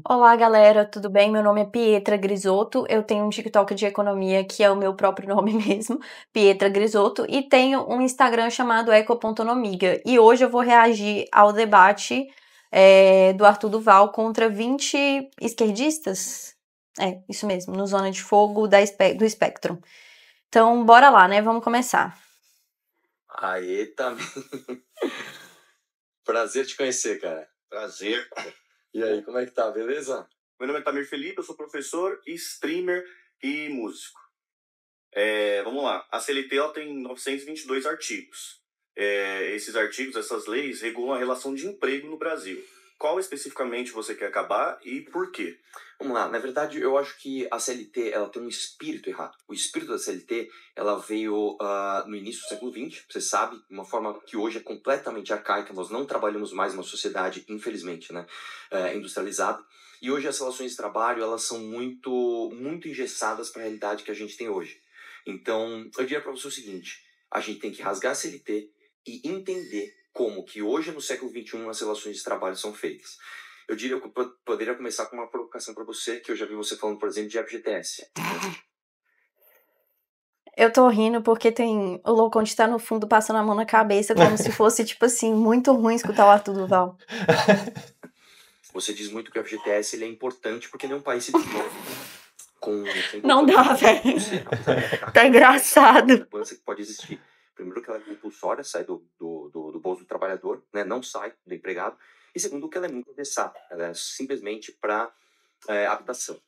Olá, galera, tudo bem? Meu nome é Pietra Grisotto. Eu tenho um TikTok de economia que é o meu próprio nome mesmo, Pietra Grisotto, e tenho um Instagram chamado eco.nomiga. E hoje eu vou reagir ao debate do Arthur Duval contra 20 esquerdistas. É, isso mesmo, no Zona de Fogo do Espectro. Então, bora lá, né? Vamos começar. Aê, também. Prazer te conhecer, cara. Prazer. E aí, como é que tá? Beleza? Meu nome é Tamir Felipe, eu sou professor, streamer e músico. Vamos lá. A CLT ela tem 922 artigos. Esses artigos, essas leis, regulam a relação de emprego no Brasil. Qual especificamente você quer acabar e por quê? Vamos lá. Na verdade, eu acho que a CLT ela tem um espírito errado. O espírito da CLT ela veio no início do século XX, você sabe, de uma forma que hoje é completamente arcaica. Nós não trabalhamos mais numa sociedade, infelizmente, né, industrializada. E hoje as relações de trabalho elas são muito engessadas para a realidade que a gente tem hoje. Então, eu diria para você o seguinte: a gente tem que rasgar a CLT e entender como que hoje, no século XXI, as relações de trabalho são feitas. Eu diria que eu poderia começar com uma provocação para você, que eu já vi você falando, por exemplo, de FGTS. Eu tô rindo porque tem o Louconte tá no fundo passando a mão na cabeça, como se fosse, tipo assim, muito ruim escutar o Arthur Duval. Você diz muito que o FGTS ele é importante porque nenhum país se desenvolve com Não dá, velho. Tá engraçado. Que pode existir. Primeiro, que ela é compulsória, sai do bolso do trabalhador, né? Não sai do empregado. E segundo, que ela é muito engessada. Ela é simplesmente para habitação.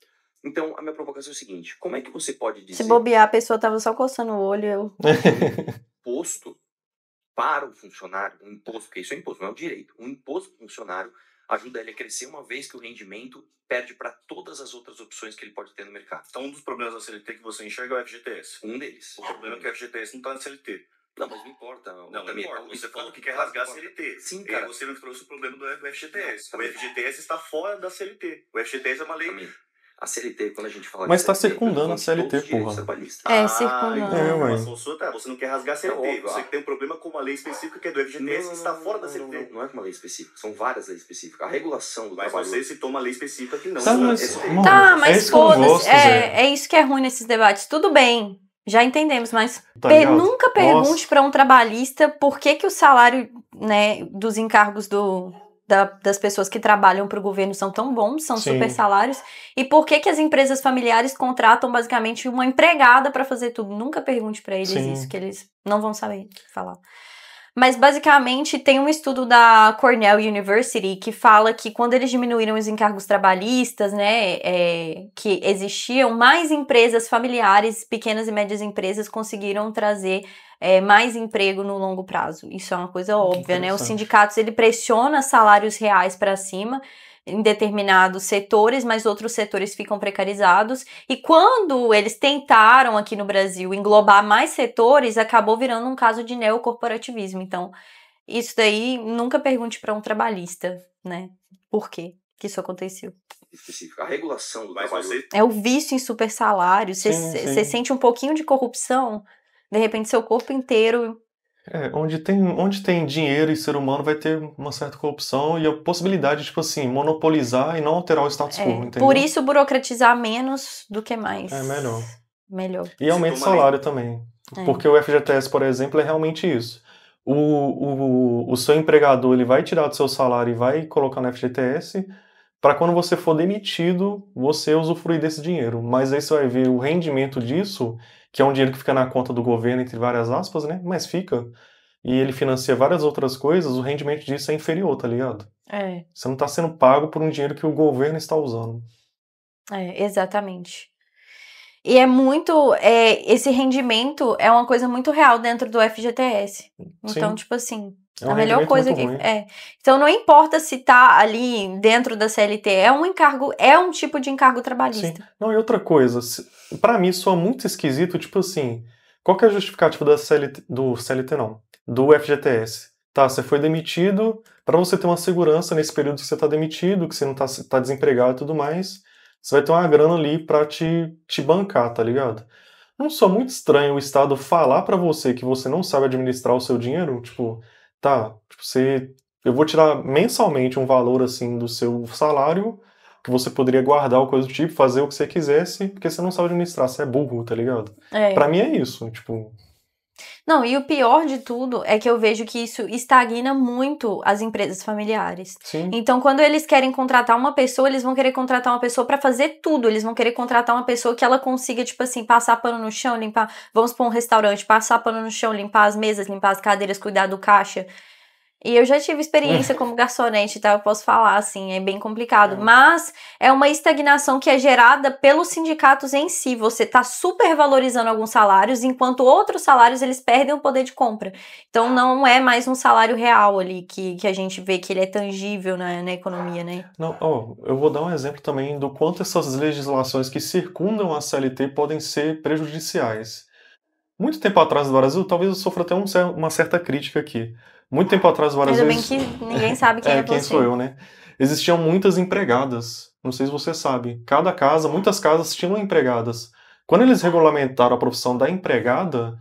Então, a minha provocação é o seguinte: como é que você pode dizer... Se bobear, a pessoa tava só coçando o olho. Imposto para o funcionário, um imposto, porque isso é imposto, não é um direito. Um imposto para o funcionário ajuda ele a crescer, uma vez que o rendimento perde para todas as outras opções que ele pode ter no mercado. Então, um dos problemas da CLT que você enxerga é o FGTS. Um deles. O problema é que o FGTS não está na CLT. Não, mas não importa. Não importa. Você falou que quer rasgar a CLT. Sim, cara. Você não trouxe o problema do FGTS. O FGTS está fora da CLT. O FGTS é uma lei... A CLT, quando a gente fala Mas de tá CLT, circundando a CLT, porra. Circundando. Você não quer rasgar a CLT. Você tem um problema com uma lei específica que é do FGTS que está fora da CLT. Não é uma lei específica, são várias leis específicas. A regulação do trabalho... Mas você citou uma lei específica que não... Mas foda-se. É isso que é ruim nesses debates. Tudo bem, já entendemos, mas nunca pergunte para um trabalhista por que o salário, né, dos encargos das pessoas que trabalham para o governo são tão bons, são super salários, e por que as empresas familiares contratam basicamente uma empregada para fazer tudo. Nunca pergunte para eles isso, que eles não vão saber falar. Mas basicamente tem um estudo da Cornell University que fala que quando eles diminuíram os encargos trabalhistas, né, que existiam, mais empresas familiares, pequenas e médias empresas conseguiram trazer mais emprego no longo prazo. Isso é uma coisa óbvia, né? Os sindicatos, ele pressiona salários reais para cima em determinados setores, mas outros setores ficam precarizados. E quando eles tentaram aqui no Brasil englobar mais setores, acabou virando um caso de neocorporativismo. Então, isso daí, nunca pergunte para um trabalhista, né? Por quê que isso aconteceu? A regulação do trabalho... É o vício em super salário. Você sente um pouquinho de corrupção, de repente seu corpo inteiro... Onde tem dinheiro e ser humano vai ter uma certa corrupção e a possibilidade de, tipo assim, monopolizar e não alterar o status quo, entendeu? Por isso, burocratizar menos do que mais. É melhor. E aumenta o salário também. Porque o FGTS, por exemplo, é realmente isso. O seu empregador ele vai tirar do seu salário e vai colocar no FGTS para quando você for demitido, você usufruir desse dinheiro. Mas aí você vai ver o rendimento disso, que é um dinheiro que fica na conta do governo, entre várias aspas, né? Mas fica. E ele financia várias outras coisas, o rendimento disso é inferior, tá ligado? Você não tá sendo pago por um dinheiro que o governo está usando. Exatamente. E é muito... esse rendimento é uma coisa muito real dentro do FGTS. Então, tipo assim... a melhor coisa que então não importa se tá ali dentro da CLT, é um encargo, é um tipo de encargo trabalhista. Sim. Não, e outra coisa, pra mim soa muito esquisito, tipo assim, qual que é a justificativa do FGTS? Tá, você foi demitido, pra você ter uma segurança nesse período que você tá demitido, que você não tá desempregado e tudo mais, você vai ter uma grana ali pra te bancar, tá ligado? Não soa muito estranho o Estado falar pra você que você não sabe administrar o seu dinheiro? Tipo, tá, eu vou tirar mensalmente um valor assim do seu salário, que você poderia guardar ou coisa do tipo, fazer o que você quisesse, porque você não sabe administrar, você é burro, tá ligado? Pra mim é isso, tipo... Não, e o pior de tudo é que eu vejo que isso estagna muito as empresas familiares. Sim. Então, quando eles querem contratar uma pessoa, eles vão querer contratar uma pessoa pra fazer tudo. Eles vão querer contratar uma pessoa que ela consiga, tipo assim, passar pano no chão, limpar... Vamos pra um restaurante, passar pano no chão, limpar as mesas, limpar as cadeiras, cuidar do caixa. E eu já tive experiência como garçonete, tá? Eu posso falar, assim, é bem complicado. Mas é uma estagnação que é gerada pelos sindicatos em si. Você tá super valorizando alguns salários, enquanto outros salários, eles perdem o poder de compra. Então, não é mais um salário real ali, que a gente vê que ele é tangível na economia, né? Não, eu vou dar um exemplo também do quanto essas legislações que circundam a CLT podem ser prejudiciais. Muito tempo atrás no Brasil, talvez eu sofra até uma certa crítica aqui. Muito tempo atrás no Brasil... Ainda bem que ninguém sabe quem é quem você. sou eu, né? Existiam muitas empregadas. Não sei se você sabe. Cada casa, muitas casas tinham empregadas. Quando eles regulamentaram a profissão da empregada,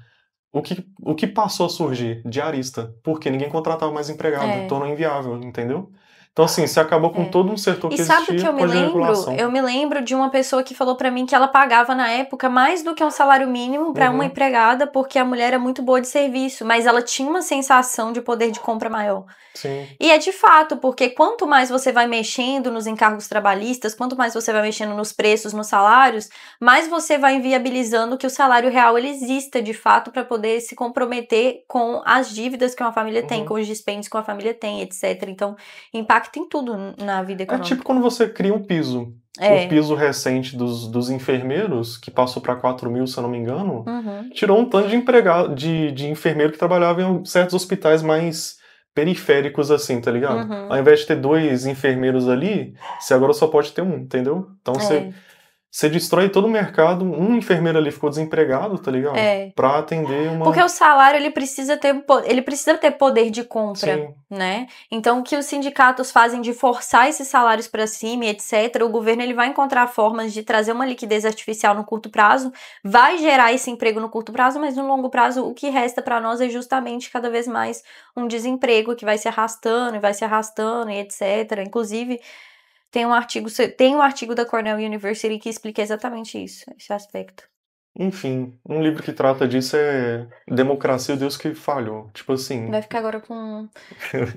o que passou a surgir? Diarista. Porque ninguém contratava mais empregado. Tornou inviável, entendeu? Então, assim, você acabou com todo um setor que existia. E sabe o que eu me lembro? Eu me lembro de uma pessoa que falou pra mim que ela pagava na época mais do que um salário mínimo pra uma empregada, porque a mulher é muito boa de serviço, mas ela tinha uma sensação de poder de compra maior. Sim. E é de fato, porque quanto mais você vai mexendo nos encargos trabalhistas, quanto mais você vai mexendo nos preços, nos salários, mais você vai inviabilizando que o salário real ele exista de fato para poder se comprometer com as dívidas que uma família tem, com os dispêndios que uma família tem, etc. Então, impacta em tudo na vida econômica. É tipo quando você cria um piso. O piso recente dos enfermeiros, que passou para 4 mil, se eu não me engano, tirou um tanto de empregado, de enfermeiro que trabalhava em certos hospitais mais periféricos, assim, tá ligado? Ao invés de ter 2 enfermeiros ali, você agora só pode ter um, entendeu? Então você destrói todo o mercado, um enfermeiro ali ficou desempregado, tá ligado? Pra atender uma... Porque o salário, ele precisa ter poder de compra, né? Então, o que os sindicatos fazem de forçar esses salários pra cima, etc., o governo ele vai encontrar formas de trazer uma liquidez artificial no curto prazo, vai gerar esse emprego no curto prazo, mas no longo prazo, o que resta pra nós é justamente cada vez mais um desemprego que vai se arrastando e etc. Inclusive... Tem um artigo da Cornell University que explica exatamente isso, esse aspecto. Enfim, um livro que trata disso é Democracia, o Deus que Falhou. Tipo assim... Vai ficar agora com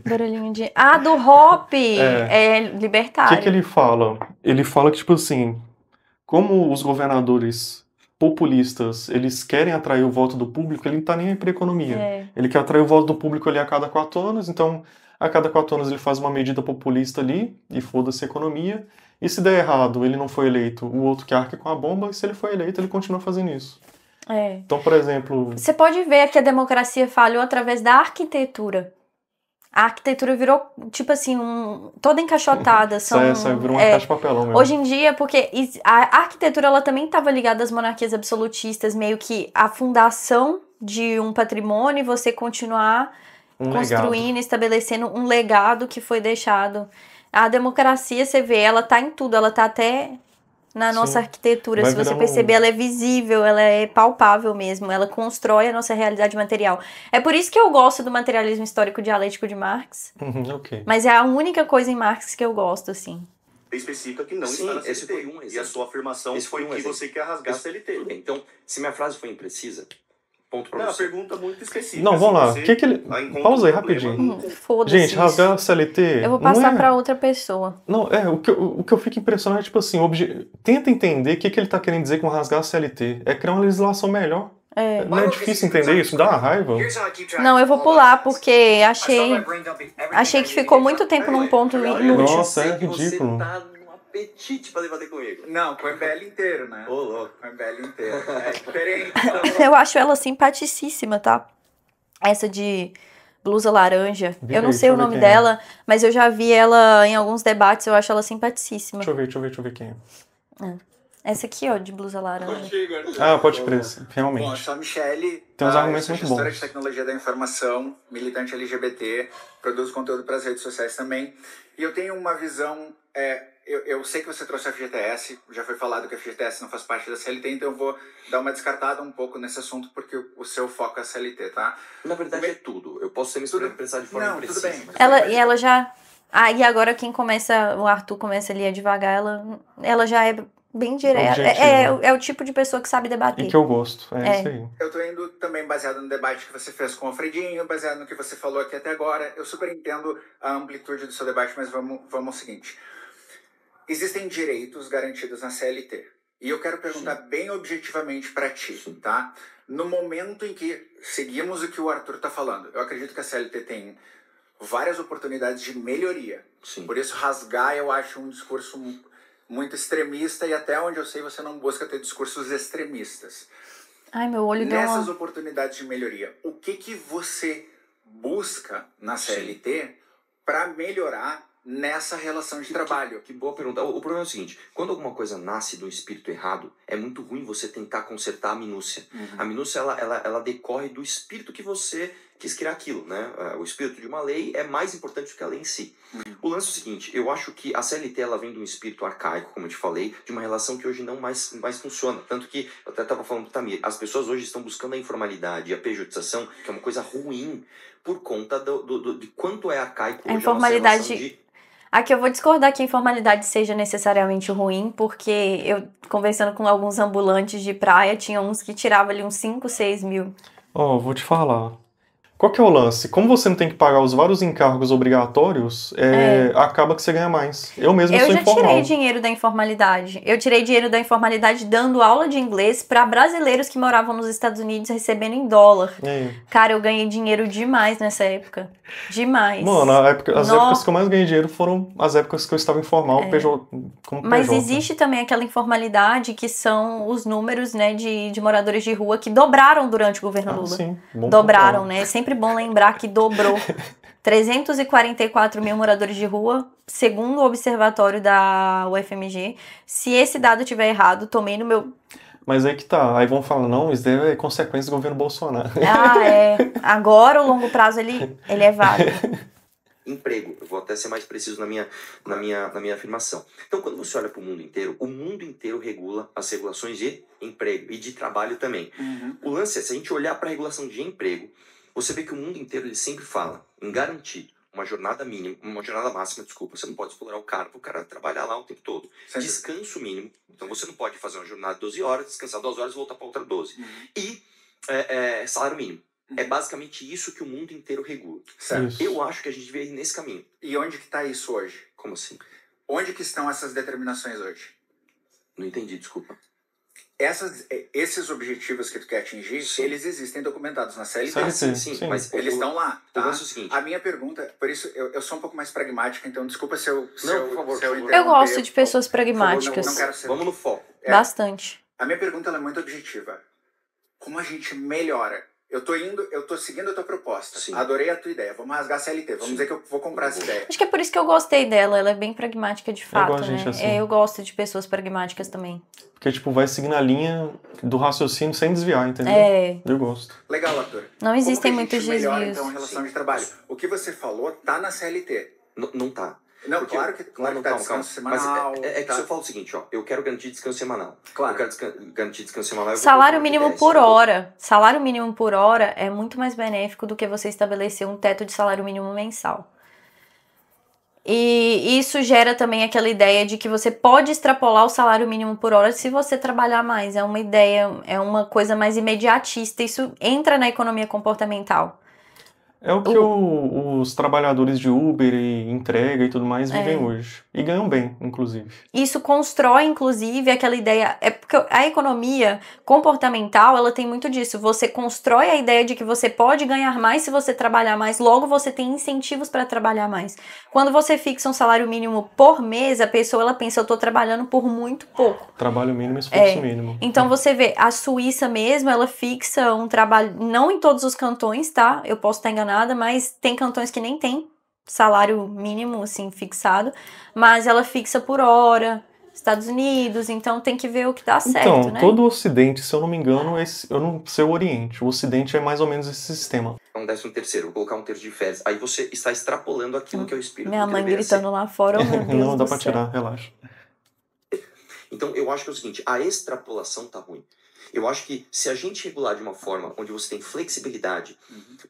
barulhinho de... Ah, do Hoppe! É libertário. O que ele fala? Ele fala que, tipo assim, como os governadores populistas, eles querem atrair o voto do público, ele não tá nem aí pra economia. Ele quer atrair o voto do público ali a cada 4 anos, então... A cada 4 anos ele faz uma medida populista ali, e foda-se a economia. E se der errado, ele não foi eleito, o outro que arca com a bomba, e se ele foi eleito, ele continua fazendo isso. Então, por exemplo... Você pode ver que a democracia falhou através da arquitetura. A arquitetura virou, tipo assim, toda encaixotada. Virou uma caixa de papelão mesmo. Hoje em dia, porque a arquitetura ela também estava ligada às monarquias absolutistas, meio que a fundação de um patrimônio e você continuar... construindo, estabelecendo um legado que foi deixado. A democracia, você vê, ela tá em tudo, ela tá até na nossa arquitetura. Se você perceber, ela é visível, ela é palpável mesmo, ela constrói a nossa realidade material. É por isso que eu gosto do materialismo histórico dialético de Marx. Mas é a única coisa em Marx que eu gosto, assim. Específica que não está na CLT. Esse foi um exemplo. E a sua afirmação foi que você quer rasgar a CLT. Tudo bem, então, se minha frase foi imprecisa... Não, a pergunta muito específica. Não, vamos lá. O que ele... Pausa aí rapidinho. Foda-se. Gente, rasgar a CLT... Eu vou passar pra outra pessoa. Não, o que eu fico impressionado é, tipo assim, tenta entender o que ele tá querendo dizer com rasgar a CLT. É criar uma legislação melhor. Não é difícil entender isso? Me dá uma raiva. Não, eu vou pular, porque achei que ficou muito tempo num ponto inútil. Nossa, é ridículo. Apetite pra debater comigo. Não, com o MBL inteiro, né? Ô, louco. Com o MBL inteiro. É diferente. Eu acho ela simpaticíssima, tá? Essa de blusa laranja. Eu não sei o nome dela, mas eu já vi ela em alguns debates, eu acho ela simpaticíssima. Deixa eu ver quem é. Essa aqui, ó, de blusa laranja. Pode crer, realmente. Bom, eu sou a Michele. Tem uns argumentos muito bons. Gestora de tecnologia da informação, militante LGBT, produzo conteúdo para as redes sociais também. E eu tenho uma visão... Eu sei que você trouxe a FGTS, já foi falado que a FGTS não faz parte da CLT, então eu vou dar uma descartada um pouco nesse assunto, porque o seu foco é a CLT, tá? Na verdade é tudo. Eu posso ser me expressar de forma imprecisa. Tudo bem. Ela já... E agora o Arthur começa ali a devagar, ela já é bem direta. É o tipo de pessoa que sabe debater. E que eu gosto, isso aí. Eu tô indo também baseado no debate que você fez com o Alfredinho, baseado no que você falou aqui até agora. Eu super entendo a amplitude do seu debate, mas vamos ao seguinte. Existem direitos garantidos na CLT. E eu quero perguntar bem objetivamente para ti, tá? No momento em que seguimos o que o Arthur tá falando, eu acredito que a CLT tem várias oportunidades de melhoria. Sim. Por isso, rasgar eu acho um discurso muito extremista e até onde eu sei você não busca ter discursos extremistas. Ai, meu olho deu Nessas oportunidades de melhoria, o que você busca na CLT para melhorar nessa relação de trabalho? Que boa pergunta. O problema é o seguinte, quando alguma coisa nasce do espírito errado, é muito ruim você tentar consertar a minúcia. A minúcia, ela decorre do espírito que você quis criar aquilo, né? O espírito de uma lei é mais importante do que a lei em si. O lance é o seguinte, eu acho que a CLT, ela vem de um espírito arcaico, como eu te falei, de uma relação que hoje não mais funciona. Tanto que, eu até estava falando pro Tamir, as pessoas hoje estão buscando a informalidade e a pejotização, que é uma coisa ruim, por conta de quanto é arcaico hoje a informalidade. Aqui eu vou discordar que a informalidade seja necessariamente ruim, porque eu, conversando com alguns ambulantes de praia, tinha uns que tiravam ali uns 5, 6 mil. Vou te falar. Qual que é o lance? Como você não tem que pagar os vários encargos obrigatórios, acaba que você ganha mais. Eu mesmo sou informal. Eu já tirei dinheiro da informalidade. Eu tirei dinheiro da informalidade dando aula de inglês para brasileiros que moravam nos Estados Unidos recebendo em dólar. Cara, eu ganhei dinheiro demais nessa época. Demais. Mano, as épocas que eu mais ganhei dinheiro foram as épocas que eu estava informal como PJ. Mas existe também aquela informalidade que são os números, né, de moradores de rua que dobraram durante o governo Lula. Sim, dobraram, né? É sempre bom lembrar que dobrou. 344 mil moradores de rua, segundo o observatório da UFMG. Se esse dado estiver errado, tomei no meu... Mas aí que tá. Aí vão falar, não, isso deve é consequência do governo Bolsonaro. Agora o longo prazo ele é válido. Emprego, eu vou até ser mais preciso na minha afirmação. Então, quando você olha para o mundo inteiro regula as regulações de emprego e de trabalho também. O lance é, se a gente olhar para a regulação de emprego, você vê que o mundo inteiro ele sempre fala em garantir uma jornada máxima, você não pode explorar o cara para o cara trabalhar lá o tempo todo. Descanso mínimo, então você não pode fazer uma jornada de 12 horas, descansar 2 horas e voltar para outra 12. E salário mínimo. É basicamente isso que o mundo inteiro regula. Certo. Eu acho que a gente devia ir nesse caminho. E onde que está isso hoje? Como assim? Onde que estão essas determinações hoje? Não entendi, desculpa. Esses objetivos que tu quer atingir, eles existem documentados na CLT. Sim, mas eles estão lá, tá? O seguinte. A minha pergunta, por isso eu sou um pouco mais pragmática, então desculpa se eu por favor. Eu gosto de pessoas pragmáticas. Não quero ser... Vamos no foco. Bastante. A minha pergunta ela é muito objetiva. Como a gente melhora? Eu tô seguindo a tua proposta. Sim. Adorei a tua ideia. Vamos rasgar a CLT. Vamos dizer que eu vou comprar essa ideia. Acho que é por isso que eu gostei dela. Ela é bem pragmática de fato, né? Gente assim. Eu gosto de pessoas pragmáticas também. Porque, vai seguindo a linha do raciocínio sem desviar, entendeu? Eu gosto. Legal, Arthur. Não existem muitos desvios. Melhora, então, a relação de trabalho. O que você falou tá na CLT. Não tá. Não, porque, claro que tá descanso semanal. Mas é que se eu falo o seguinte, eu quero garantir descanso semanal. Claro. Eu quero garantir descanso semanal. Salário mínimo por hora. Salário mínimo por hora é muito mais benéfico do que você estabelecer um teto de salário mínimo mensal. E isso gera também aquela ideia de que você pode extrapolar o salário mínimo por hora se você trabalhar mais. É uma ideia, é uma coisa mais imediatista. Isso entra na economia comportamental. É o que os trabalhadores de Uber e entrega e tudo mais vivem hoje. E ganham bem, inclusive. Isso constrói, inclusive, aquela ideia... É porque a economia comportamental, ela tem muito disso. Você constrói a ideia de que você pode ganhar mais se você trabalhar mais. Logo, você tem incentivos para trabalhar mais. Quando você fixa um salário mínimo por mês, a pessoa, ela pensa, eu tô trabalhando por muito pouco. Trabalho mínimo, esforço mínimo. Então, você vê, a Suíça mesmo, ela fixa um trabalho... Não em todos os cantões, tá? Eu posso estar enganada, mas tem cantões que nem tem salário mínimo, assim, fixado, mas ela fixa por hora, Estados Unidos, então tem que ver o que dá certo, né? Todo o Ocidente, se eu não me engano, eu não sei o Oriente, o Ocidente é mais ou menos esse sistema. É um 13º, vou colocar um terço de férias, aí você está extrapolando aquilo que é o espírito. Minha mãe gritando lá fora, oh, meu Deus Não, dá pra tirar, relaxa. Então, eu acho que é o seguinte, a extrapolação tá ruim. Eu acho que se a gente regular de uma forma onde você tem flexibilidade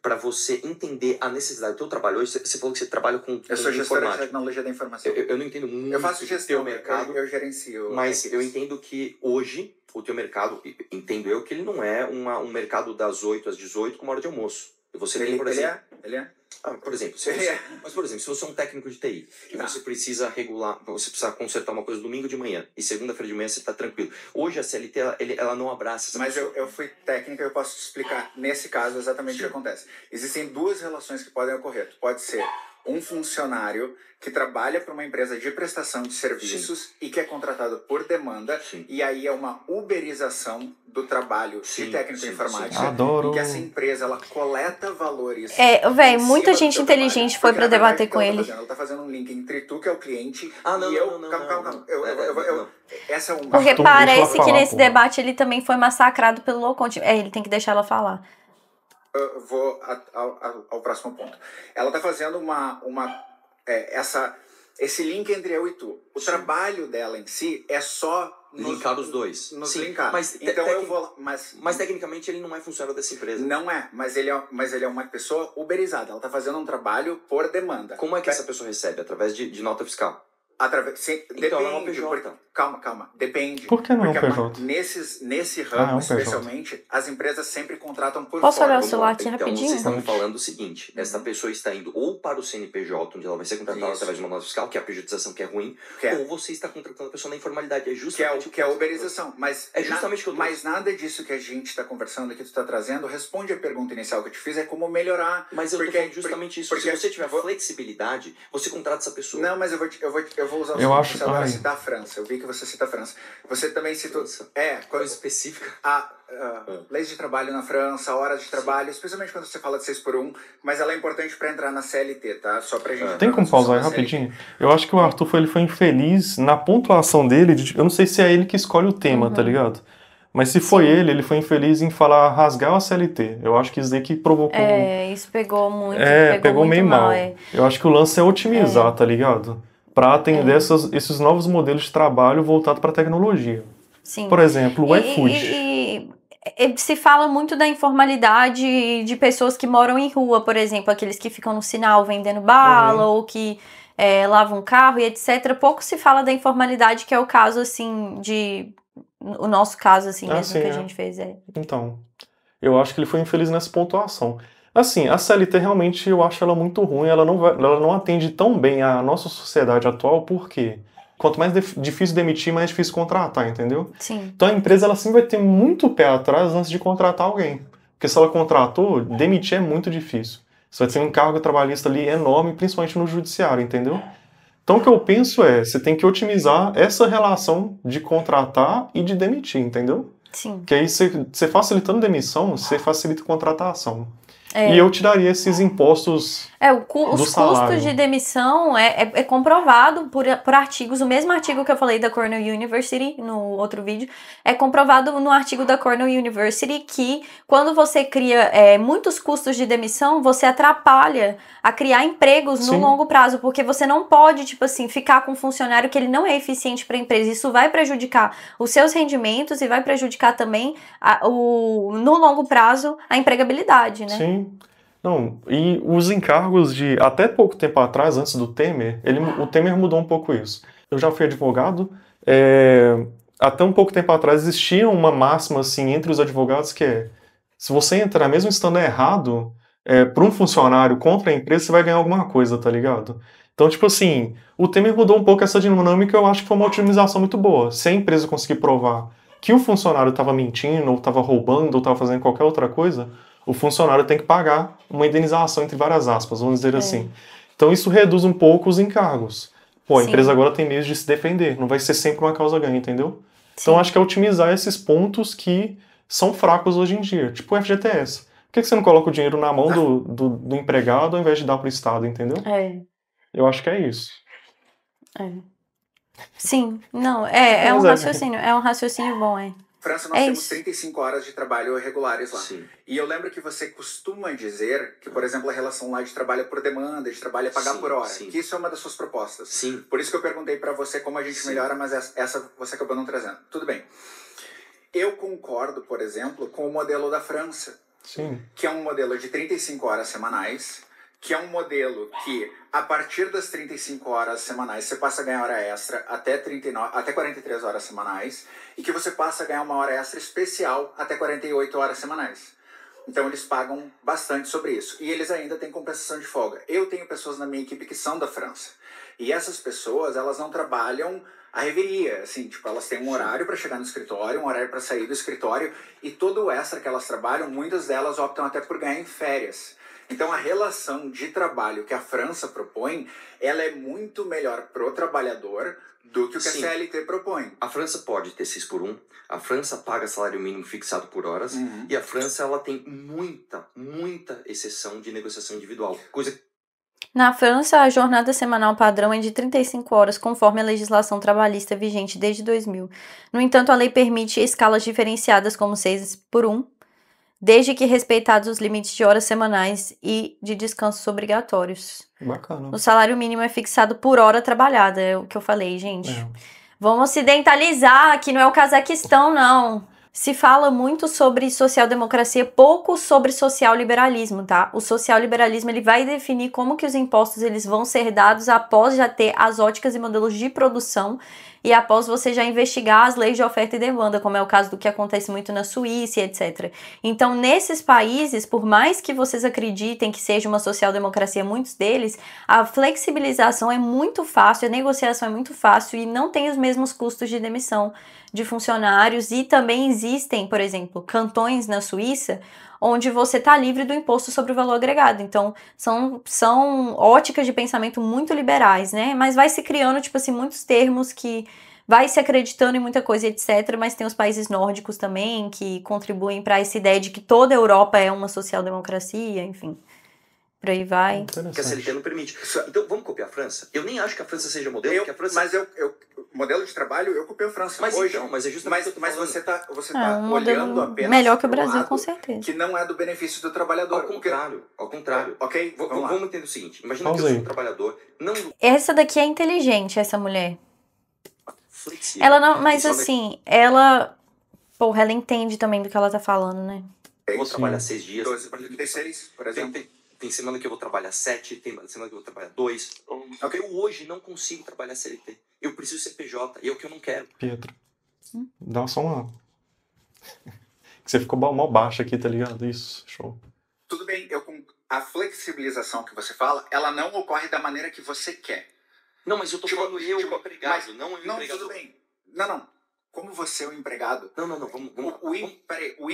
para você entender a necessidade do teu trabalho, hoje você falou que você trabalha com eu sou gestor de tecnologia da informação. Eu não entendo muito. Eu faço gestão do mercado. Eu gerencio. Mas eu entendo que hoje o teu mercado, entendo eu que ele não é um mercado das 8 às 18 com uma hora de almoço. Você tem, por exemplo, ele é. Por exemplo, se você é um técnico de TI e você precisa regular, você precisa consertar uma coisa domingo de manhã e segunda-feira de manhã você está tranquilo. Hoje a CLT ela não abraça essa Mas eu fui técnica, eu posso te explicar nesse caso exatamente o que acontece. Existem duas relações que podem ocorrer. Pode ser um funcionário que trabalha para uma empresa de prestação de serviços e que é contratado por demanda, e aí é uma uberização do trabalho de técnico informática. Adoro. Em que essa empresa ela coleta valores. Muita gente inteligente foi para debater com ele. Ela tá fazendo um link entre tu, que é o cliente, não, e eu. Não. Calma. Essa é uma. Porque parece que nesse debate ele também foi massacrado pelo low content. Ele tem que deixar ela falar. Eu vou ao próximo ponto. Ela está fazendo esse link entre eu e tu. O trabalho dela em si é só linkar os dois. Nos linkar. Mas tecnicamente ele não é funcionário dessa empresa. Não é, mas ele é uma pessoa uberizada. Ela está fazendo um trabalho por demanda. Como é que essa pessoa recebe? Através de nota fiscal? Então é uma PJ. Calma. Depende. Por que não é um PJ? Nesse ramo, especialmente, as empresas sempre contratam por Posso fora. olhar o celular aqui rapidinho? Então, vocês estão falando o seguinte, essa pessoa está indo ou para o CNPJ, onde ela vai ser contratada através de uma nota fiscal, que é a pejotização que é ruim, ou você está contratando a pessoa na informalidade. É justamente que é a uberização. Mas é justamente o que eu tô... Mas nada disso que a gente está conversando, que tu está trazendo, responde a pergunta inicial que eu te fiz, é como melhorar. Mas eu tô falando justamente isso. Se você tiver flexibilidade, você contrata essa pessoa. Não, mas eu vou usar o para citar a França. Eu vi que você cita a França. Você também citou... coisa específica. Leis de trabalho na França, horas de trabalho, especialmente quando você fala de 6x1, mas ela é importante para entrar na CLT, tá? Só pra gente... Tem como pausar aí rapidinho? Eu acho que o Arthur ele foi infeliz na pontuação dele. Eu não sei se é ele que escolhe o tema, tá ligado? Mas se foi ele foi infeliz em falar rasgar a CLT. Eu acho que isso daí que provocou... Isso pegou muito. Pegou muito meio mal. Eu acho que o lance é otimizar, tá ligado? Para atender esses novos modelos de trabalho voltados para a tecnologia. Sim. Por exemplo, o iFood. E se fala muito da informalidade de pessoas que moram em rua, por exemplo, aqueles que ficam no sinal vendendo bala ou que lavam carro e etc. Pouco se fala da informalidade, que é o caso, assim, o nosso caso, assim, mesmo que a gente fez. Então, eu acho que ele foi infeliz nessa pontuação. Assim, a CLT realmente eu acho ela muito ruim, ela não atende tão bem a nossa sociedade atual, porque quanto mais difícil demitir, mais difícil contratar, entendeu? Sim. Então a empresa ela sempre vai ter muito pé atrás antes de contratar alguém. Porque se ela contratou, demitir é muito difícil. Você vai ter um encargo trabalhista ali enorme, principalmente no judiciário, entendeu? Então o que eu penso você tem que otimizar essa relação de contratar e de demitir, entendeu? Sim. Porque aí você facilitando demissão, você facilita a contratação. E eu tiraria esses impostos os custos de demissão é comprovado por artigos. O mesmo artigo que eu falei da Cornell University no outro vídeo, é comprovado no artigo da Cornell University que quando você cria muitos custos de demissão, você atrapalha a criar empregos no longo prazo, porque você não pode, tipo assim, ficar com um funcionário que ele não é eficiente para a empresa. Isso vai prejudicar os seus rendimentos e vai prejudicar também no longo prazo a empregabilidade, né? Sim. Não, e os encargos de... Até pouco tempo atrás, antes do Temer, o Temer mudou um pouco isso. Eu já fui advogado, até um pouco tempo atrás existia uma máxima, assim, entre os advogados que se você entrar, mesmo estando errado, para um funcionário contra a empresa, você vai ganhar alguma coisa, tá ligado? Então, tipo assim, o Temer mudou um pouco essa dinâmica, eu acho que foi uma otimização muito boa. Se a empresa conseguir provar que o funcionário estava mentindo, ou estava roubando, ou estava fazendo qualquer outra coisa, o funcionário tem que pagar uma indenização, entre várias aspas, vamos dizer assim. Então isso reduz um pouco os encargos. A empresa agora tem meios de se defender, não vai ser sempre uma causa ganha, entendeu? Sim. Então acho que é otimizar esses pontos que são fracos hoje em dia, tipo o FGTS. Por que você não coloca o dinheiro na mão do empregado ao invés de dar para o Estado, entendeu? Eu acho que é isso. Sim, não, é um raciocínio bom, França, nós temos 35 horas de trabalho regulares lá. Sim. E eu lembro que você costuma dizer que, por exemplo, a relação lá de trabalho é por demanda, de trabalho é pagar por hora. Que isso é uma das suas propostas. Sim. Por isso que eu perguntei para você como a gente melhora, mas essa você acabou não trazendo. Tudo bem. Eu concordo, por exemplo, com o modelo da França, Sim. que é um modelo de 35 horas semanais, que é um modelo que, a partir das 35 horas semanais, você passa a ganhar hora extra até 43 horas semanais, e que você passa a ganhar uma hora extra especial até 48 horas semanais. Então eles pagam bastante sobre isso. E eles ainda têm compensação de folga. Eu tenho pessoas na minha equipe que são da França. E essas pessoas, elas não trabalham a revelia, assim, tipo, elas têm um horário para chegar no escritório, um horário para sair do escritório, e todo o extra que elas trabalham, muitas delas optam até por ganhar em férias. Então a relação de trabalho que a França propõe, ela é muito melhor pro trabalhador do que o que Sim. a CLT propõe. A França pode ter 6x1, a França paga salário mínimo fixado por horas, e a França ela tem muita exceção de negociação individual. Coisa Na França, a jornada semanal padrão é de 35 horas, conforme a legislação trabalhista vigente desde 2000. No entanto, a lei permite escalas diferenciadas como 6x1, desde que respeitados os limites de horas semanais e de descansos obrigatórios. Bacana. O salário mínimo é fixado por hora trabalhada, é o que eu falei, gente. Vamos ocidentalizar, que não é o Cazaquistão, não. Se fala muito sobre social-democracia, pouco sobre social-liberalismo, tá? O social-liberalismo, ele vai definir como que os impostos eles vão ser dados após já ter as óticas e modelos de produção e após você já investigar as leis de oferta e demanda, como é o caso do que acontece muito na Suíça e etc. Então, nesses países, por mais que vocês acreditem que seja uma social-democracia, muitos deles, a flexibilização é muito fácil, a negociação é muito fácil e não tem os mesmos custos de demissão de funcionários, e também existem, por exemplo, cantões na Suíça onde você está livre do imposto sobre o valor agregado. Então, são óticas de pensamento muito liberais, né? Mas vai se criando, tipo assim, muitos termos que vai se acreditando em muita coisa, etc. Mas tem os países nórdicos também que contribuem para essa ideia de que toda a Europa é uma social-democracia, enfim. Por aí vai. Que a CLT não permite. Então, vamos copiar a França? Eu nem acho que a França seja modelo, porque a França... Mas modelo de trabalho, eu copiei a França. Mas hoje. então, mas é justamente Mas você tá um olhando apenas melhor que o Brasil, com certeza. Que não é do benefício do trabalhador. Ao contrário. Ok, vamos entender o seguinte. Imagina que eu sou um trabalhador... Essa daqui é inteligente, essa mulher. Flexível. Ela não... Mas assim, ela... Porra, ela entende também do que ela tá falando, né? Eu vou trabalhar 6 dias. 16, por exemplo. Tem semana que eu vou trabalhar 7, tem semana que eu vou trabalhar 2. Okay. Eu hoje não consigo trabalhar CLT. Eu preciso ser PJ, e é o que eu não quero. Pietro, dá só uma... Você ficou mó baixo aqui, tá ligado? Isso, show. Tudo bem, a flexibilização que você fala, ela não ocorre da maneira que você quer. Não, mas eu tô falando empregado, não o empregador. Não, tudo bem. Não. Como você é o empregado... Não, vamos... O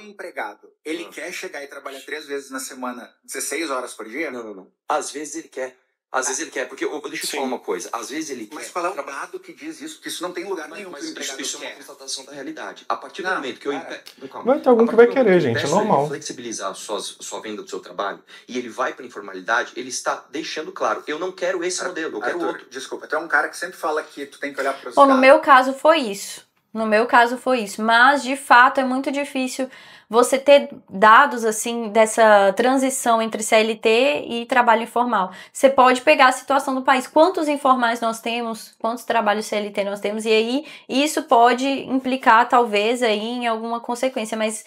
empregado, ele quer chegar e trabalhar 3 vezes na semana, 16 horas por dia? Não. Às vezes ele quer. Porque, deixa eu te falar uma coisa, às vezes ele quer... Mas qual é o dado que diz isso? Porque isso não tem lugar nenhum que o empregado isso quer. é uma constatação da realidade. A partir do momento que eu... Vai ter algum que vai querer, gente, é normal. Flexibilizar a sua venda do seu trabalho e ele vai para informalidade, ele está deixando claro, eu não quero esse modelo, eu quero outro. Desculpa, tu é um cara que sempre fala que tu tem que olhar para os dados. No meu caso foi isso. Mas, de fato, é muito difícil você ter dados, assim, dessa transição entre CLT e trabalho informal. Você pode pegar a situação do país. Quantos informais nós temos? Quantos trabalhos CLT nós temos? E aí, isso pode implicar, talvez, aí, em alguma consequência, mas...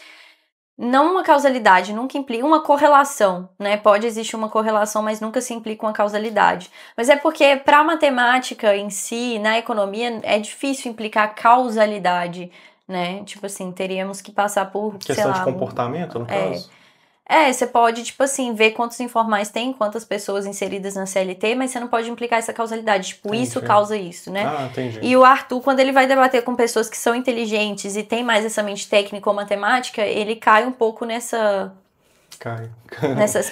Não uma causalidade, nunca implica uma correlação, né? Pode existir uma correlação, mas nunca se implica uma causalidade. Mas é porque para a matemática em si, na economia, é difícil implicar causalidade, né? Tipo assim, teríamos que passar por, questão de comportamento, no caso? Você pode, tipo assim, ver quantos informais tem, quantas pessoas inseridas na CLT, mas você não pode implicar essa causalidade. Tipo, entendi. Isso causa isso, né? Entendi. E o Arthur, quando ele vai debater com pessoas que são inteligentes e tem mais essa mente técnica ou matemática, ele cai um pouco nessas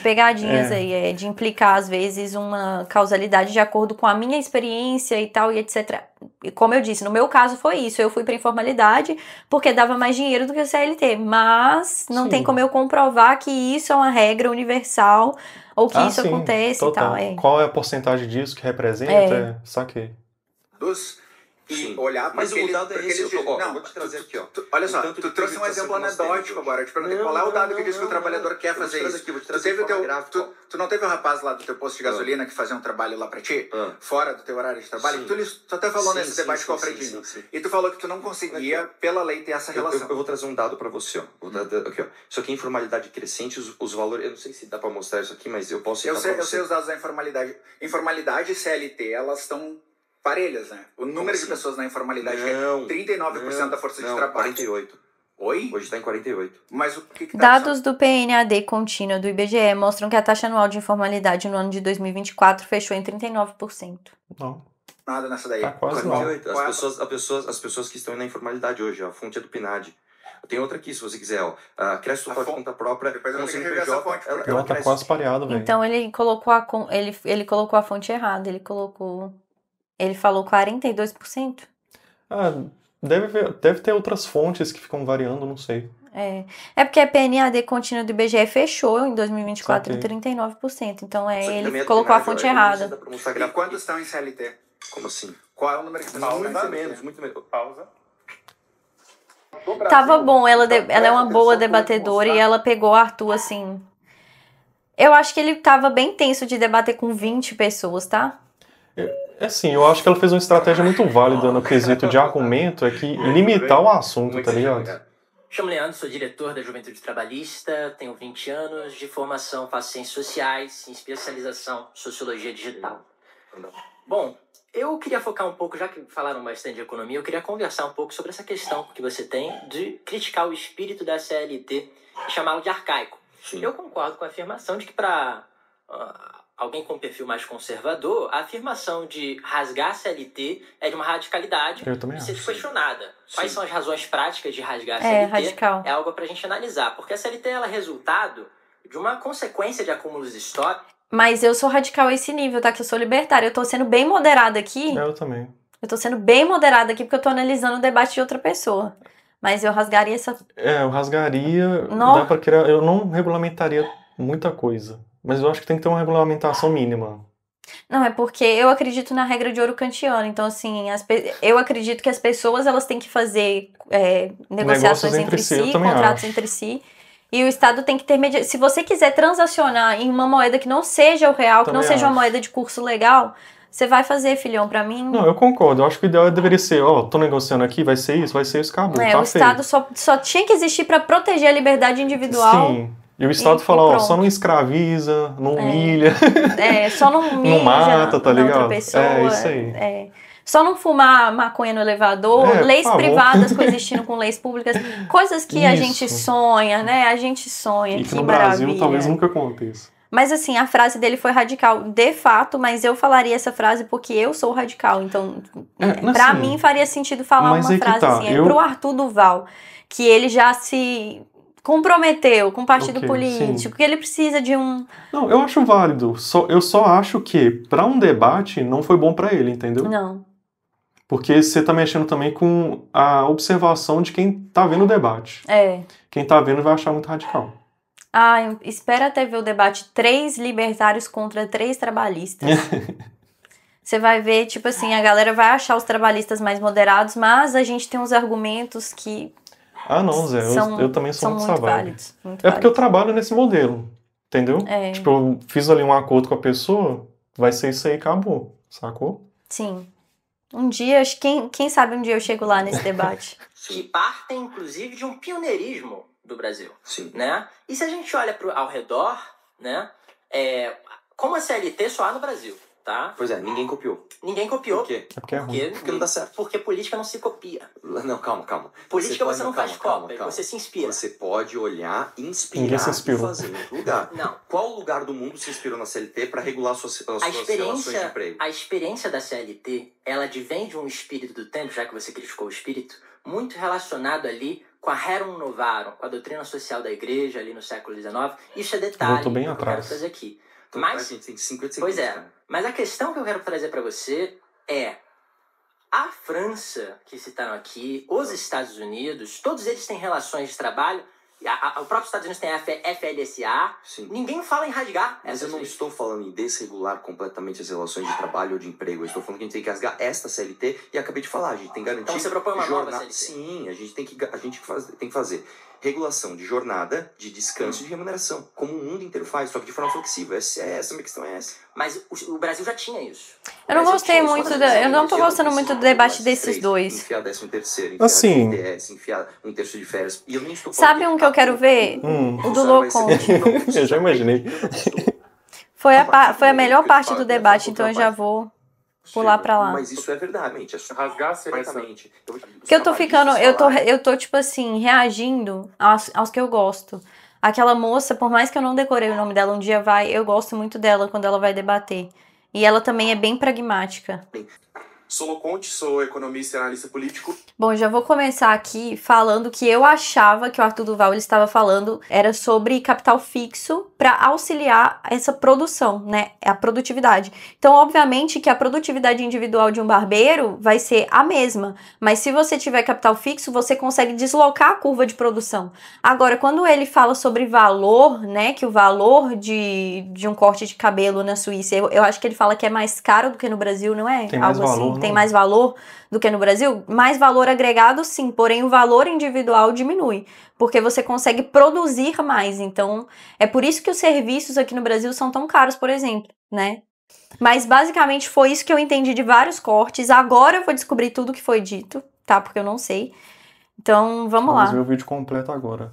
pegadinhas aí, de implicar, às vezes, uma causalidade de acordo com a minha experiência e tal, e etc. E como eu disse, no meu caso foi isso, eu fui pra informalidade porque dava mais dinheiro do que o CLT, mas não tem como eu comprovar que isso é uma regra universal ou que isso acontece total. E tal. Qual é a porcentagem disso que representa? Saquei. e olhar para mas o dado é esse. Eu vou te trazer aqui, ó. Olha só, tu trouxe um exemplo anedótico agora. Eu te perguntei qual é o dado que diz que o trabalhador quer fazer isso. Tu não teve o rapaz lá do teu posto de gasolina que fazia um trabalho lá pra ti? Fora do teu horário de trabalho? Tu até falou nesse debate com o Alfredinho. E tu falou que tu não conseguia, pela lei, ter essa relação. Eu vou trazer um dado pra você, ó. Aqui, ó. Isso aqui é informalidade crescente, os valores... Eu não sei se dá pra mostrar isso aqui, mas eu posso citar pra você. Eu sei os dados da informalidade. Informalidade e CLT, elas estão parelhas, né? O número de pessoas na informalidade é 39% da força de trabalho. 48. Oi? Hoje está em 48. Mas o que tá Dados do PNAD contínuo do IBGE mostram que a taxa anual de informalidade no ano de 2024 fechou em 39%. Não. Nada nessa daí. Tá quase 48. As pessoas que estão na informalidade hoje, ó, a fonte é do PNAD. Tem outra aqui, se você quiser, ó. Crédito total de conta própria. Depois eu com vou ter que rever essa fonte. Ela tá quase pareado, velho. Então ele colocou a fonte errada. Ele falou 42%. Deve ter outras fontes que ficam variando, não sei. É porque a PNAD contínua do IBGE fechou em 2024 em 39%. Então ele colocou a fonte errada. E quantos estão em CLT? Como assim? Qual é o número que está Muito menos. Pausa. Tava bom, ela é uma boa debatedora e ela pegou o Arthur assim. Eu acho que ele tava bem tenso de debater com 20 pessoas, tá? Assim, eu acho que ela fez uma estratégia muito válida no quesito de argumento, é que limitar o assunto, tá ligado? Chamo Leandro, sou diretor da Juventude Trabalhista, tenho 20 anos de formação, faço ciências sociais, em especialização sociologia digital. Bom, eu queria focar um pouco, já que falaram bastante de economia, eu queria conversar um pouco sobre essa questão que você tem de criticar o espírito da CLT e chamá-lo de arcaico. Sim. Eu concordo com a afirmação de que para alguém com um perfil mais conservador, a afirmação de rasgar a CLT é de uma radicalidade e ser questionada. Quais são as razões práticas de rasgar a CLT? Radical. É algo pra gente analisar, porque a CLT ela é resultado de uma consequência de acúmulos históricos. Mas eu sou radical a esse nível, tá? Que eu sou libertária. Eu tô sendo bem moderada aqui. Eu também. Eu tô sendo bem moderada aqui porque eu tô analisando o debate de outra pessoa. Mas eu rasgaria essa... Eu rasgaria... Dá pra criar... Eu não regulamentaria muita coisa. Mas eu acho que tem que ter uma regulamentação mínima. Não, é porque eu acredito na regra de ouro kantiana. Então, assim, eu acredito que as pessoas elas têm que fazer negociações entre si, contratos entre si. E o Estado tem que ter... Se você quiser transacionar em uma moeda que não seja o real, que não seja uma moeda de curso legal, você vai fazer, filhão, pra mim... Não, eu concordo. Eu acho que o ideal deveria ser, tô negociando aqui, vai ser isso, acabou. O Estado só tinha que existir pra proteger a liberdade individual. Sim. E o Estado fala, só não escraviza, não humilha. Só não mija não mata, tá ligado? Outra pessoa. É isso aí. Só não fumar maconha no elevador, leis privadas coexistindo com leis públicas, coisas que a gente sonha, né? A gente sonha, e que no Brasil talvez nunca aconteça. Mas assim, a frase dele foi radical, de fato, mas eu falaria essa frase porque eu sou radical. Então, pra mim faria sentido falar uma frase assim. Pro Arthur Duval, que ele já se... comprometeu com o partido político, que ele precisa de um... Não, eu acho válido. Eu só acho que, para um debate, não foi bom para ele, entendeu? Não. Porque você tá mexendo também com a observação de quem tá vendo o debate. Quem tá vendo vai achar muito radical. Espera até ver o debate 3 libertários contra 3 trabalhistas. Você vai ver, tipo assim, a galera vai achar os trabalhistas mais moderados, mas a gente tem uns argumentos que... não, Zé, eu também sou muito válidos. Porque eu trabalho nesse modelo, entendeu? Tipo, eu fiz ali um acordo com a pessoa, vai ser isso aí, acabou, sacou? Sim. Um dia, quem sabe um dia eu chego lá nesse debate. Que partem, inclusive, de um pioneirismo do Brasil. Sim. Né? E se a gente olha ao redor, né, como a CLT só há no Brasil, tá? Pois é, ninguém copiou. Ninguém copiou. Por quê? Porque não dá certo. Porque política não se copia. Não, calma. Política você não faz cópia, você se inspira. Você pode olhar, inspirar e fazer em outro lugar. Não. Qual lugar do mundo se inspirou na CLT para regular suas relações de emprego? A experiência da CLT, ela advém de um espírito do tempo, já que você criticou o espírito, muito relacionado ali com a Rerum Novarum, com a doutrina social da igreja ali no século XIX. Isso é detalhe que eu quero trazer aqui. Mas, tem 50 segundos. Pois é, mas a questão que eu quero trazer para você é a França, que citaram aqui, os Estados Unidos, todos eles têm relações de trabalho O próprio Estados Unidos tem a FLSA. Sim. Ninguém fala em rasgar. Mas eu não estou falando em desregular completamente as relações de trabalho ou de emprego. Eu estou falando que a gente tem que rasgar esta CLT e acabei de falar, a gente tem que garantir... Então você propõe uma nova CLT? Sim, a gente tem que fazer regulação de jornada, de descanso e de remuneração, como o mundo inteiro faz, só que de forma flexível. A minha questão é essa. Mas o Brasil já tinha isso. Eu não gostei muito, eu não tô gostando muito do debate desses dois. Enfiar 13º, enfiar assim, FGTS, enfiar 1/3 de férias. E eu nem estou Sabe um que eu quero ver? O do Low Conte. Eu já imaginei. Foi a melhor parte do debate, então eu já vou pular pra lá. Mas isso é verdade, é rasgar completamente. Porque eu tô ficando, eu tô tipo assim, reagindo aos que eu gosto. Aquela moça, por mais que eu não decorei o nome dela, um dia eu gosto muito dela quando ela vai debater. E ela também é bem pragmática. Sou Low Conte, sou economista e analista político. Bom, já vou começar aqui falando que eu achava que o Arthur Duval ele estava falando era sobre capital fixo para auxiliar essa produção, né? A produtividade. Então, obviamente que a produtividade individual de um barbeiro vai ser a mesma, mas se você tiver capital fixo, você consegue deslocar a curva de produção. Agora, quando ele fala sobre valor, né? Que o valor de um corte de cabelo na Suíça, eu acho que ele fala que é mais caro do que no Brasil, não é? Tem mais algo valor, assim. Tem mais valor do que no Brasil? Mais valor agregado, sim, porém o valor individual diminui, porque você consegue produzir mais. Então, é por isso que os serviços aqui no Brasil são tão caros, por exemplo, né? Mas, basicamente, foi isso que eu entendi de vários cortes. Agora eu vou descobrir tudo que foi dito, tá? Porque eu não sei. Então, vamos lá. Vamos ver o vídeo completo agora.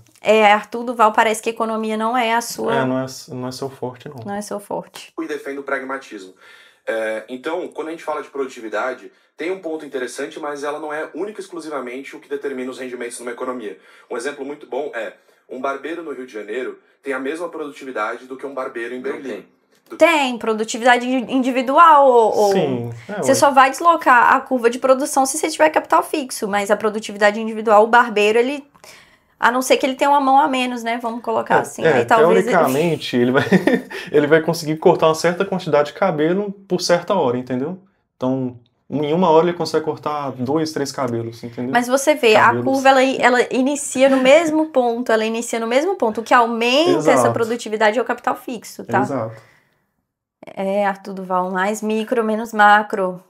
Arthur Duval, parece que economia não é a sua... não é seu forte, não. Não é seu forte. E defendo o pragmatismo. Então, quando a gente fala de produtividade, tem um ponto interessante, mas ela não é única e exclusivamente o que determina os rendimentos numa economia. Um exemplo muito bom é, um barbeiro no Rio de Janeiro tem a mesma produtividade do que um barbeiro em Berlim. Tem produtividade individual. Sim. Você só vai deslocar a curva de produção se você tiver capital fixo, mas a produtividade individual, o barbeiro, ele... A não ser que ele tenha uma mão a menos, né? Vamos colocar assim. Aí, talvez teoricamente, ele vai conseguir cortar uma certa quantidade de cabelo por certa hora, entendeu? Então, em uma hora ele consegue cortar 2, 3 cabelos, entendeu? Mas você vê, a curva, ela inicia no mesmo ponto. O que aumenta essa produtividade é o capital fixo, tá? Exato. Arthur Duval, mais micro, menos macro.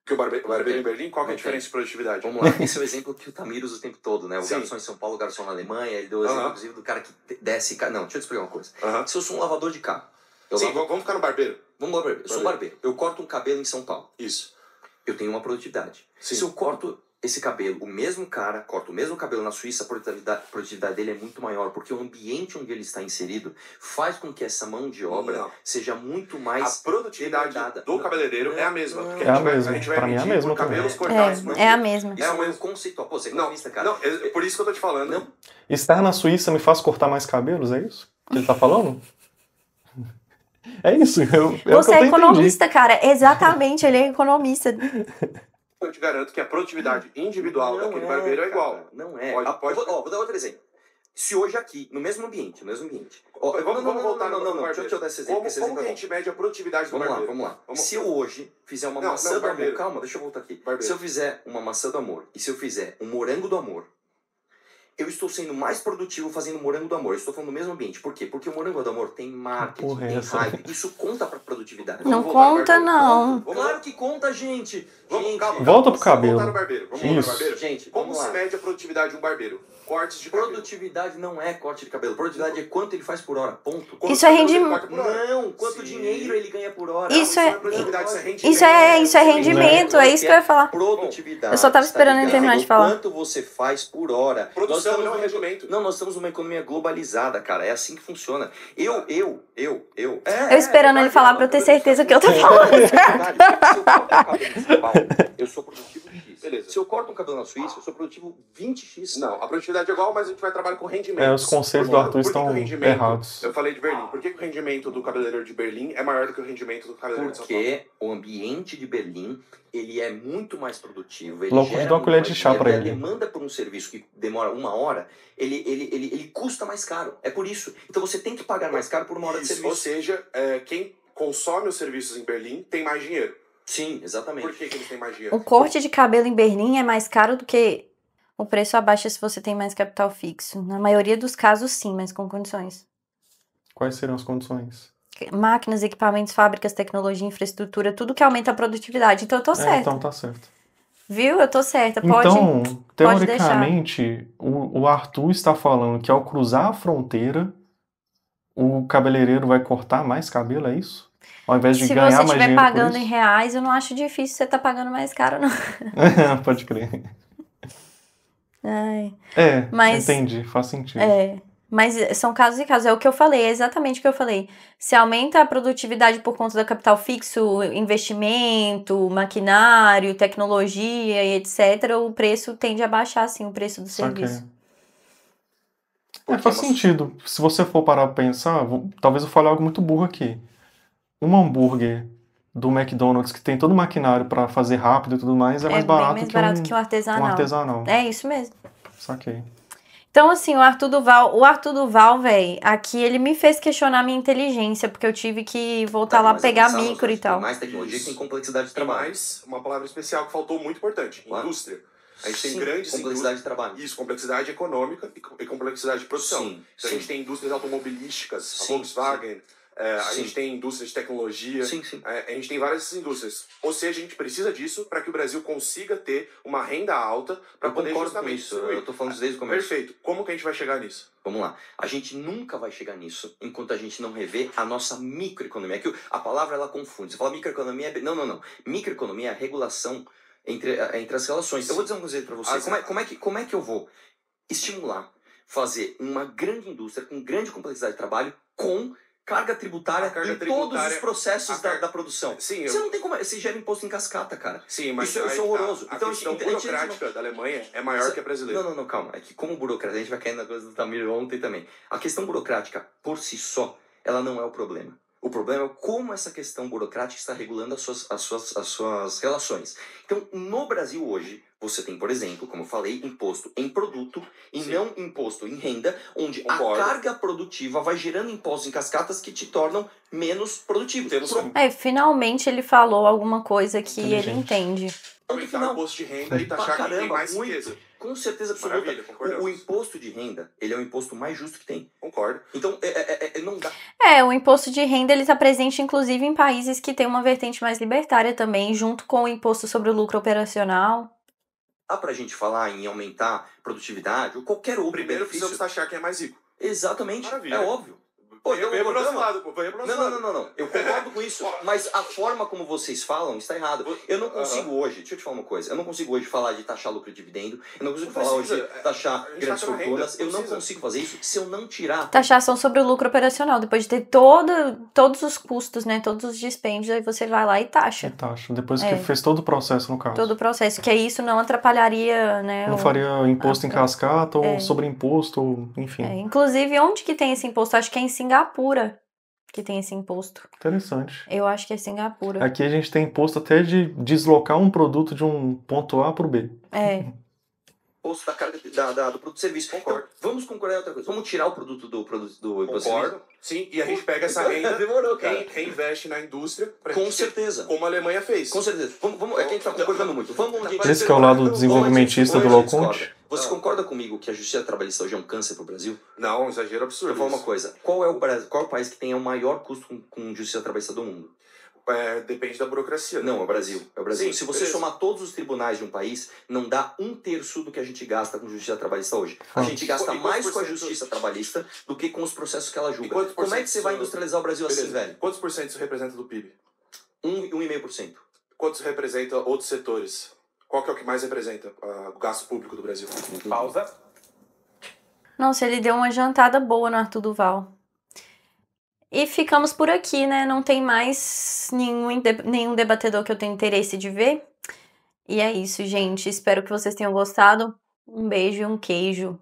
Que o barbeiro em Berlim, qual que é a diferença de produtividade? Vamos lá, esse é o exemplo que o Tamir usa o tempo todo, né? O garçom em São Paulo, o garçom na Alemanha, ele deu o exemplo, inclusive, do cara que desce... Não, deixa eu te explicar uma coisa. Se eu sou um lavador de carro... Vamos ficar no barbeiro. Vamos lá, barbeiro. Eu sou um barbeiro. Eu corto um cabelo em São Paulo. Isso. Eu tenho uma produtividade. Sim. Se eu corto esse cabelo, o mesmo cara corta o mesmo cabelo na Suíça, a produtividade dele é muito maior, porque o ambiente onde ele está inserido faz com que essa mão de obra seja muito mais... A produtividade do cabeleireiro é a mesma. Porque a mesma. A gente vai pra mim é a mesma cabelos também. cortados. É a mesma. Isso é um conceitual. Pô, você é economista, cara. Não, é por isso que eu tô te falando. Não. Estar na Suíça me faz cortar mais cabelos, é isso que ele tá falando? É isso. Você é economista, cara. Exatamente, ele é economista. Eu te garanto que a produtividade individual daquele barbeiro é igual. Não é. Vou dar outro exemplo. Se hoje aqui, no mesmo ambiente... Vamos voltar no barbeiro. Deixa eu dar esse exemplo. Como que a gente mede a produtividade do barbeiro? Vamos lá. Se eu hoje fizer uma maçã do amor... Calma, deixa eu voltar aqui. Se eu fizer uma maçã do amor e se eu fizer um morango do amor, eu estou sendo mais produtivo fazendo morango do amor. Eu estou falando do mesmo ambiente. Por quê? Porque o morango do amor tem marketing, tem hype. Isso conta pra produtividade. Não conta, não. Claro que conta, gente. Volta pro cabelo. Vamos voltar no barbeiro. Gente, como se mede a produtividade de um barbeiro? Cortes de cabelo. Produtividade não é corte de cabelo. Produtividade é quanto ele faz por hora. Ponto. Isso é rendimento. Não, quanto dinheiro ele ganha por hora. Isso é rendimento. Isso é rendimento, é isso que eu ia falar. Produtividade. Eu só tava esperando ele terminar de falar. Quanto você faz por hora. Produção não é rendimento. Não, nós estamos numa economia globalizada, cara. É assim que funciona. Eu esperando ele falar pra eu ter certeza que eu tô falando. Eu sou produtivo X. Beleza. Se eu corto um cabelo na Suíça, eu sou produtivo 20x. Não, a produtividade é igual, mas a gente vai trabalhar com rendimento. Os conceitos do Arthur estão errados. Eu falei de Berlim. Por que o rendimento do cabeleireiro de Berlim é maior do que o rendimento do cabeleireiro de São Paulo? Porque o ambiente de Berlim, ele é muito mais produtivo. Ele Louco de dar uma colher de chá pra ele. A demanda por um serviço que demora 1 hora, ele custa mais caro. É por isso. Então você tem que pagar mais caro por 1 hora de serviço. Ou seja, quem consome os serviços em Berlim tem mais dinheiro. Sim, exatamente. Por que eles têm mais dinheiro? O corte de cabelo em Berlim é mais caro do que O preço abaixa se você tem mais capital fixo. Na maioria dos casos, sim, mas com condições. Quais serão as condições? Máquinas, equipamentos, fábricas, tecnologia, infraestrutura, tudo que aumenta a produtividade. Então eu tô certa. Então tá certo. Viu? Eu tô certa. Pode, então, pode teoricamente, o Arthur está falando que ao cruzar a fronteira, o cabeleireiro vai cortar mais cabelo, é isso? Ao invés de ganhar mais dinheiro. Se você estiver pagando em reais, eu não acho difícil você estar pagando mais caro, não. Pode crer. Ai. Mas, entendi, faz sentido. Mas são casos e casos, é o que eu falei, é exatamente o que eu falei. Se aumenta a produtividade por conta do capital fixo, investimento, maquinário, tecnologia e etc., o preço tende a baixar, assim, o preço do serviço. Faz sentido. Se você for parar pra pensar, talvez eu fale algo muito burro aqui. Um hambúrguer do McDonald's que tem todo o maquinário pra fazer rápido e tudo mais é mais barato que um artesanal. Um artesanal. É isso mesmo. Saquei. Então, assim, o Arthur Duval, velho, aqui ele me fez questionar minha inteligência, porque eu tive que voltar lá pegar micro e tal. Tem mais tecnologia que tem complexidade de trabalho. Tem mais uma palavra especial que faltou muito importante, indústria. A gente tem grandes complexidade de trabalho. Isso, complexidade econômica e complexidade de produção. Então a gente tem indústrias automobilísticas, a Volkswagen, a gente tem indústrias de tecnologia, a gente tem várias indústrias. Ou seja, a gente precisa disso para que o Brasil consiga ter uma renda alta para poder justamente isso. Eu tô falando isso desde o começo. Perfeito. Como que a gente vai chegar nisso? Vamos lá. A gente nunca vai chegar nisso enquanto a gente não rever a nossa microeconomia. Que a palavra ela confunde. Você fala microeconomia... Não. Microeconomia é a regulação entre as relações. Eu vou dizer uma coisa para você. Como é que eu vou estimular, fazer uma grande indústria com grande complexidade de trabalho com carga tributária em todos os processos da produção? Você não tem como... Você gera imposto em cascata, cara. Sim, mas isso é horroroso. A questão burocrática da Alemanha é maior que a brasileira. Não, calma. É que como burocracia, a gente vai cair na coisa do Tamir ontem também. A questão burocrática, por si só, ela não é o problema. O problema é como essa questão burocrática está regulando as suas relações. Então, no Brasil hoje, você tem, por exemplo, como eu falei, imposto em produto e não imposto em renda, onde a carga produtiva vai gerando impostos em cascatas que te tornam menos produtivo. Finalmente ele falou alguma coisa que ele entende. Aumentar o imposto de renda e taxar quem tem mais riqueza. Com certeza absoluta. O imposto de renda, ele é o imposto mais justo que tem. Concordo. Então, não dá. O imposto de renda, ele está presente, inclusive, em países que têm uma vertente mais libertária também, junto com o imposto sobre o lucro operacional. Dá pra gente falar em aumentar produtividade ou qualquer outro Primeiro benefício. precisamos taxar quem é mais rico. Exatamente. Maravilha. É óbvio. Venha pro nosso lado, pô. Venha pro nosso lado. Não. Eu concordo com isso. Mas a forma como vocês falam está errada. Eu não consigo hoje, deixa eu te falar uma coisa. Eu não consigo hoje falar de taxar lucro e dividendo. Eu não consigo falar hoje de taxar grandes fortunas. Eu não consigo fazer isso se eu não tirar. Taxação sobre o lucro operacional. Depois de ter todos os custos, né? Todos os dispêndios, aí você vai lá e taxa. Depois que fez todo o processo, no caso. Todo o processo. Que isso não atrapalharia, né? Não faria imposto em cascata ou sobreimposto, ou enfim. Inclusive, onde que tem esse imposto? Acho que é em Singapura que tem esse imposto. Interessante. Eu acho que é Singapura. Aqui a gente tem imposto até de deslocar um produto de um ponto A para o B. Imposto da carga do produto de serviço. Concordo. Então, vamos concordar em outra coisa. Vamos tirar o produto do imposto de serviço? Sim, e a gente pega essa renda, demorou, cara. Reinveste na indústria. Com certeza. Como a Alemanha fez. Com certeza. É que a gente tá concordando muito. Esse que é o lado desenvolvimentista do Loconte. Você concorda comigo que a justiça trabalhista hoje é um câncer pro Brasil? Não, um exagero absurdo. Eu vou falar uma coisa. Qual é o país que tem o maior custo com justiça trabalhista do mundo? Depende da burocracia. Não, é o Brasil. Sim, se você beleza. somar todos os tribunais de um país, não dá 1/3 do que a gente gasta com justiça trabalhista hoje. A gente gasta mais com a justiça trabalhista do que com os processos que ela julga. Como é que você vai industrializar o Brasil assim, velho? Quantos por cento isso representa do PIB? 1,5%. Quantos representa outros setores? Qual que é o que mais representa o gasto público do Brasil? Pausa. Nossa, ele deu uma jantada boa no Arthur Duval. E ficamos por aqui, né? Não tem mais nenhum debatedor que eu tenho interesse de ver. E é isso, gente. Espero que vocês tenham gostado. Um beijo e um queijo.